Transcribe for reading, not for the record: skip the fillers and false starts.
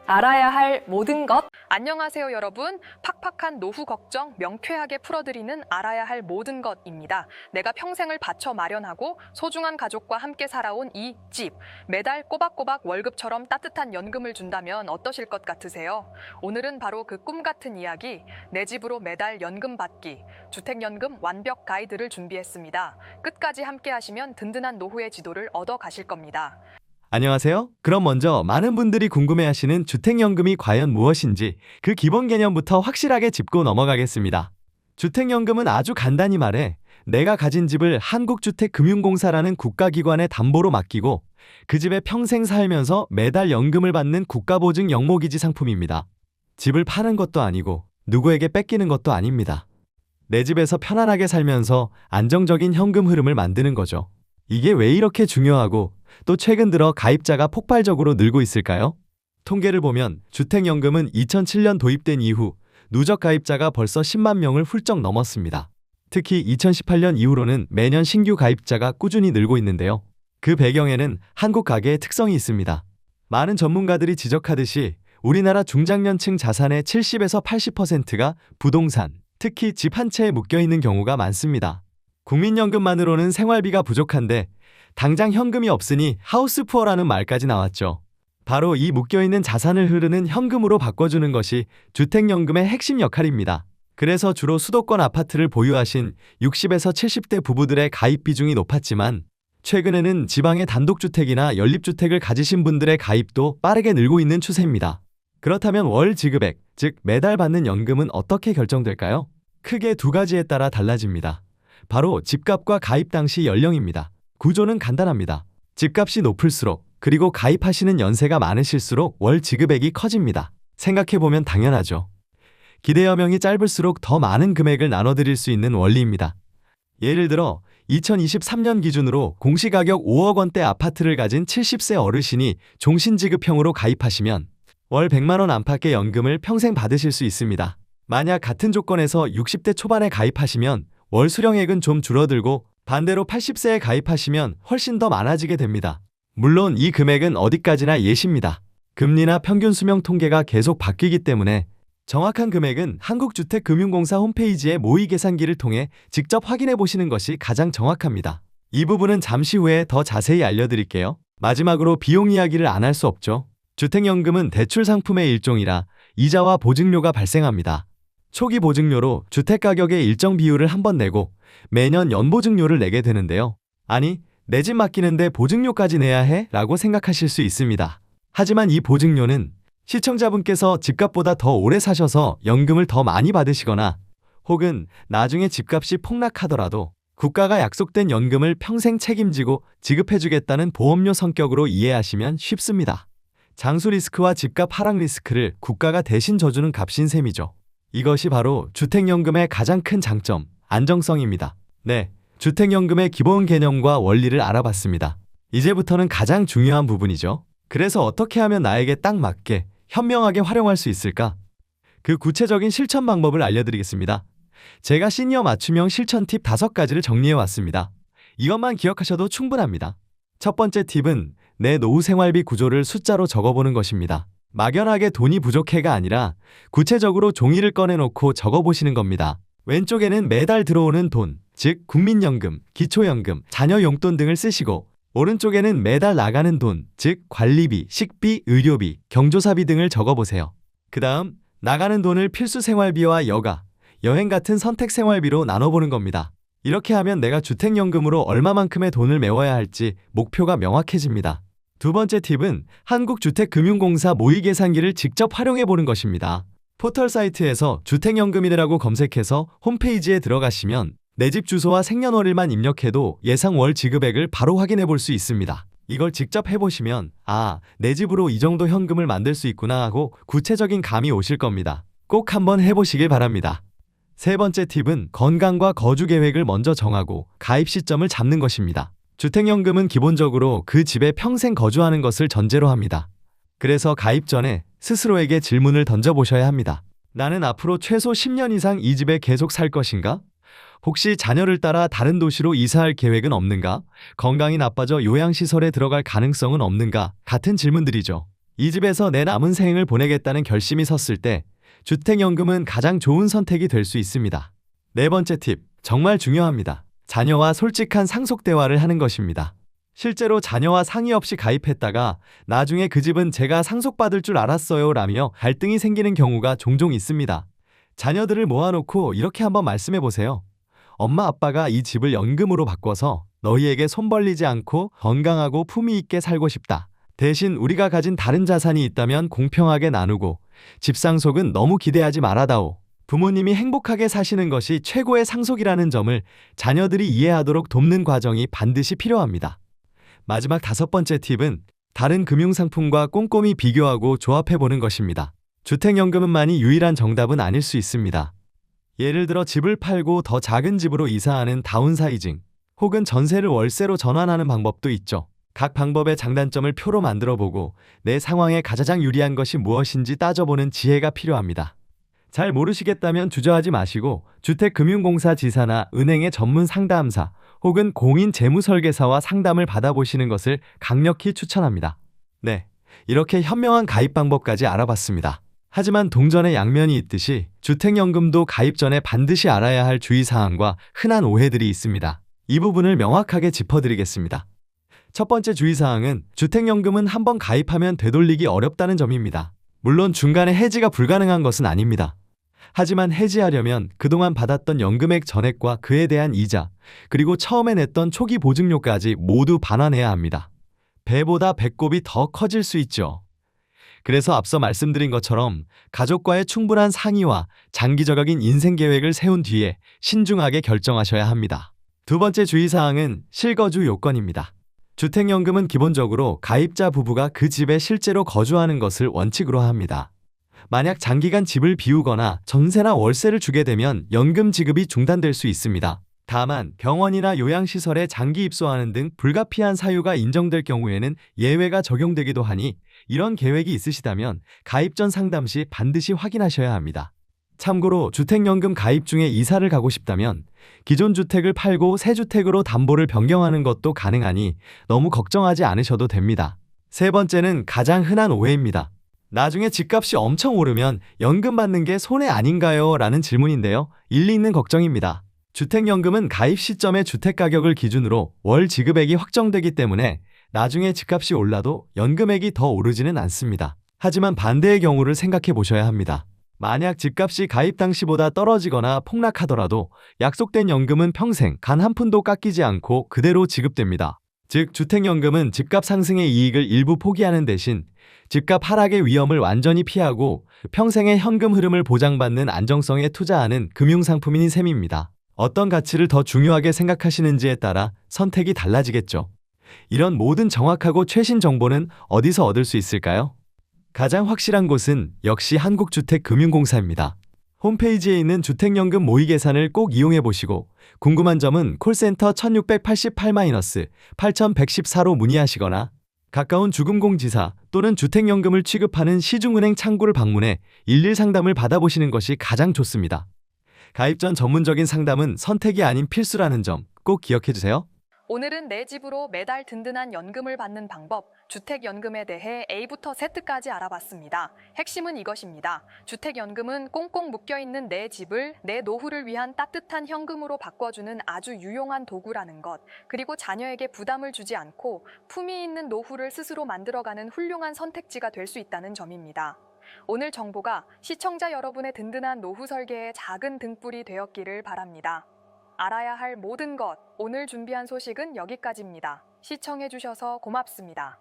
알아야 할 모든 것. 안녕하세요, 여러분. 팍팍한 노후 걱정 명쾌하게 풀어드리는 알아야 할 모든 것입니다. 내가 평생을 바쳐 마련하고 소중한 가족과 함께 살아온 이 집. 매달 꼬박꼬박 월급처럼 따뜻한 연금을 준다면 어떠실 것 같으세요? 오늘은 바로 그 꿈 같은 이야기, 내 집으로 매달 연금 받기, 주택연금 완벽 가이드를 준비했습니다. 끝까지 함께 하시면 든든한 노후의 지도를 얻어 가실 겁니다. 안녕하세요. 그럼 먼저 많은 분들이 궁금해하시는 주택연금이 과연 무엇인지 그 기본 개념부터 확실하게 짚고 넘어가겠습니다. 주택연금은 아주 간단히 말해 내가 가진 집을 한국주택금융공사라는 국가기관에 담보로 맡기고 그 집에 평생 살면서 매달 연금을 받는 국가보증 영모기지 상품입니다. 집을 파는 것도 아니고 누구에게 뺏기는 것도 아닙니다. 내 집에서 편안하게 살면서 안정적인 현금 흐름을 만드는 거죠. 이게 왜 이렇게 중요하고 또 최근 들어 가입자가 폭발적으로 늘고 있을까요? 통계를 보면 주택연금은 2007년 도입된 이후 누적 가입자가 벌써 10만 명을 훌쩍 넘었습니다. 특히 2018년 이후로는 매년 신규 가입자가 꾸준히 늘고 있는데요. 그 배경에는 한국 가계의 특성이 있습니다. 많은 전문가들이 지적하듯이 우리나라 중장년층 자산의 70에서 80%가 부동산, 특히 집 한 채에 묶여있는 경우가 많습니다. 국민연금만으로는 생활비가 부족한데 당장 현금이 없으니 하우스푸어라는 말까지 나왔죠. 바로 이 묶여있는 자산을 흐르는 현금으로 바꿔주는 것이 주택연금의 핵심 역할입니다. 그래서 주로 수도권 아파트를 보유하신 60에서 70대 부부들의 가입 비중이 높았지만 최근에는 지방의 단독주택이나 연립주택을 가지신 분들의 가입도 빠르게 늘고 있는 추세입니다. 그렇다면 월 지급액, 즉 매달 받는 연금은 어떻게 결정될까요? 크게 두 가지에 따라 달라집니다. 바로 집값과 가입 당시 연령입니다. 구조는 간단합니다. 집값이 높을수록 그리고 가입하시는 연세가 많으실수록 월 지급액이 커집니다. 생각해보면 당연하죠. 기대 여명이 짧을수록 더 많은 금액을 나눠드릴 수 있는 원리입니다. 예를 들어 2023년 기준으로 공시가격 5억 원대 아파트를 가진 70세 어르신이 종신지급형으로 가입하시면 월 100만 원 안팎의 연금을 평생 받으실 수 있습니다. 만약 같은 조건에서 60대 초반에 가입하시면 월 수령액은 좀 줄어들고 반대로 80세에 가입하시면 훨씬 더 많아지게 됩니다. 물론 이 금액은 어디까지나 예시입니다. 금리나 평균 수명 통계가 계속 바뀌기 때문에 정확한 금액은 한국주택금융공사 홈페이지의 모의계산기를 통해 직접 확인해 보시는 것이 가장 정확합니다. 이 부분은 잠시 후에 더 자세히 알려드릴게요. 마지막으로 비용 이야기를 안 할 수 없죠. 주택연금은 대출 상품의 일종이라 이자와 보증료가 발생합니다. 초기 보증료로 주택가격의 일정 비율을 한번 내고 매년 연보증료를 내게 되는데요. 아니, 내 집 맡기는데 보증료까지 내야 해? 라고 생각하실 수 있습니다. 하지만 이 보증료는 시청자분께서 집값보다 더 오래 사셔서 연금을 더 많이 받으시거나 혹은 나중에 집값이 폭락하더라도 국가가 약속된 연금을 평생 책임지고 지급해주겠다는 보험료 성격으로 이해하시면 쉽습니다. 장수 리스크와 집값 하락 리스크를 국가가 대신 져주는 값인 셈이죠. 이것이 바로 주택연금의 가장 큰 장점, 안정성입니다. 네, 주택연금의 기본 개념과 원리를 알아봤습니다. 이제부터는 가장 중요한 부분이죠. 그래서 어떻게 하면 나에게 딱 맞게 현명하게 활용할 수 있을까? 그 구체적인 실천 방법을 알려드리겠습니다. 제가 시니어 맞춤형 실천 팁 5가지를 정리해왔습니다. 이것만 기억하셔도 충분합니다. 첫 번째 팁은 내 노후 생활비 구조를 숫자로 적어보는 것입니다. 막연하게 돈이 부족해가 아니라 구체적으로 종이를 꺼내놓고 적어보시는 겁니다. 왼쪽에는 매달 들어오는 돈, 즉 국민연금, 기초연금, 자녀 용돈 등을 쓰시고 오른쪽에는 매달 나가는 돈, 즉 관리비, 식비, 의료비, 경조사비 등을 적어보세요. 그 다음 나가는 돈을 필수 생활비와 여가, 여행 같은 선택 생활비로 나눠보는 겁니다. 이렇게 하면 내가 주택연금으로 얼마만큼의 돈을 메워야 할지 목표가 명확해집니다. 두 번째 팁은 한국주택금융공사 모의계산기를 직접 활용해보는 것입니다. 포털 사이트에서 주택연금이라고 검색해서 홈페이지에 들어가시면 내 집 주소와 생년월일만 입력해도 예상 월 지급액을 바로 확인해 볼 수 있습니다. 이걸 직접 해보시면 내 집으로 이 정도 현금을 만들 수 있구나 하고 구체적인 감이 오실 겁니다. 꼭 한번 해보시길 바랍니다. 세 번째 팁은 건강과 거주 계획을 먼저 정하고 가입 시점을 잡는 것입니다. 주택연금은 기본적으로 그 집에 평생 거주하는 것을 전제로 합니다. 그래서 가입 전에 스스로에게 질문을 던져보셔야 합니다. 나는 앞으로 최소 10년 이상 이 집에 계속 살 것인가? 혹시 자녀를 따라 다른 도시로 이사할 계획은 없는가? 건강이 나빠져 요양시설에 들어갈 가능성은 없는가? 같은 질문들이죠. 이 집에서 내 남은 생을 보내겠다는 결심이 섰을 때 주택연금은 가장 좋은 선택이 될 수 있습니다. 네 번째 팁, 정말 중요합니다. 자녀와 솔직한 상속 대화를 하는 것입니다. 실제로 자녀와 상의 없이 가입했다가 나중에 그 집은 제가 상속받을 줄 알았어요 라며 갈등이 생기는 경우가 종종 있습니다. 자녀들을 모아놓고 이렇게 한번 말씀해 보세요. 엄마 아빠가 이 집을 연금으로 바꿔서 너희에게 손 벌리지 않고 건강하고 품위 있게 살고 싶다. 대신 우리가 가진 다른 자산이 있다면 공평하게 나누고 집 상속은 너무 기대하지 말아다오. 부모님이 행복하게 사시는 것이 최고의 상속이라는 점을 자녀들이 이해하도록 돕는 과정이 반드시 필요합니다. 마지막 다섯 번째 팁은 다른 금융상품과 꼼꼼히 비교하고 조합해보는 것입니다. 주택연금만이 유일한 정답은 아닐 수 있습니다. 예를 들어 집을 팔고 더 작은 집으로 이사하는 다운사이징, 혹은 전세를 월세로 전환하는 방법도 있죠. 각 방법의 장단점을 표로 만들어보고 내 상황에 가장 유리한 것이 무엇인지 따져보는 지혜가 필요합니다. 잘 모르시겠다면 주저하지 마시고 주택금융공사 지사나 은행의 전문 상담사 혹은 공인 재무설계사와 상담을 받아보시는 것을 강력히 추천합니다. 네, 이렇게 현명한 가입 방법까지 알아봤습니다. 하지만 동전의 양면이 있듯이 주택연금도 가입 전에 반드시 알아야 할 주의사항과 흔한 오해들이 있습니다. 이 부분을 명확하게 짚어드리겠습니다. 첫 번째 주의사항은 주택연금은 한번 가입하면 되돌리기 어렵다는 점입니다. 물론 중간에 해지가 불가능한 것은 아닙니다. 하지만 해지하려면 그동안 받았던 연금액 전액과 그에 대한 이자, 그리고 처음에 냈던 초기 보증료까지 모두 반환해야 합니다. 배보다 배꼽이 더 커질 수 있죠. 그래서 앞서 말씀드린 것처럼 가족과의 충분한 상의와 장기적인 인생 계획을 세운 뒤에 신중하게 결정하셔야 합니다. 두 번째 주의사항은 실거주 요건입니다. 주택연금은 기본적으로 가입자 부부가 그 집에 실제로 거주하는 것을 원칙으로 합니다. 만약 장기간 집을 비우거나 전세나 월세를 주게 되면 연금 지급이 중단될 수 있습니다. 다만 병원이나 요양시설에 장기 입소하는 등 불가피한 사유가 인정될 경우에는 예외가 적용되기도 하니 이런 계획이 있으시다면 가입 전 상담 시 반드시 확인하셔야 합니다. 참고로 주택연금 가입 중에 이사를 가고 싶다면 기존 주택을 팔고 새 주택으로 담보를 변경하는 것도 가능하니 너무 걱정하지 않으셔도 됩니다. 세 번째는 가장 흔한 오해입니다. 나중에 집값이 엄청 오르면 연금 받는 게 손해 아닌가요? 라는 질문인데요. 일리 있는 걱정입니다. 주택연금은 가입 시점의 주택가격을 기준으로 월 지급액이 확정되기 때문에 나중에 집값이 올라도 연금액이 더 오르지는 않습니다. 하지만 반대의 경우를 생각해 보셔야 합니다. 만약 집값이 가입 당시보다 떨어지거나 폭락하더라도 약속된 연금은 평생 단 한 푼도 깎이지 않고 그대로 지급됩니다. 즉 주택연금은 집값 상승의 이익을 일부 포기하는 대신 집값 하락의 위험을 완전히 피하고 평생의 현금 흐름을 보장받는 안정성에 투자하는 금융상품인 셈입니다. 어떤 가치를 더 중요하게 생각하시는지에 따라 선택이 달라지겠죠. 이런 모든 정확하고 최신 정보는 어디서 얻을 수 있을까요? 가장 확실한 곳은 역시 한국주택금융공사입니다. 홈페이지에 있는 주택연금 모의 계산을 꼭 이용해 보시고 궁금한 점은 콜센터 1688-8114로 문의하시거나 가까운 주금공지사 또는 주택연금을 취급하는 시중은행 창구를 방문해 일일 상담을 받아보시는 것이 가장 좋습니다. 가입 전 전문적인 상담은 선택이 아닌 필수라는 점 꼭 기억해 주세요. 오늘은 내 집으로 매달 든든한 연금을 받는 방법, 주택연금에 대해 A부터 Z까지 알아봤습니다. 핵심은 이것입니다. 주택연금은 꽁꽁 묶여있는 내 집을 내 노후를 위한 따뜻한 현금으로 바꿔주는 아주 유용한 도구라는 것, 그리고 자녀에게 부담을 주지 않고 품위 있는 노후를 스스로 만들어가는 훌륭한 선택지가 될 수 있다는 점입니다. 오늘 정보가 시청자 여러분의 든든한 노후 설계의 작은 등불이 되었기를 바랍니다. 알아야 할 모든 것, 오늘 준비한 소식은 여기까지입니다. 시청해주셔서 고맙습니다.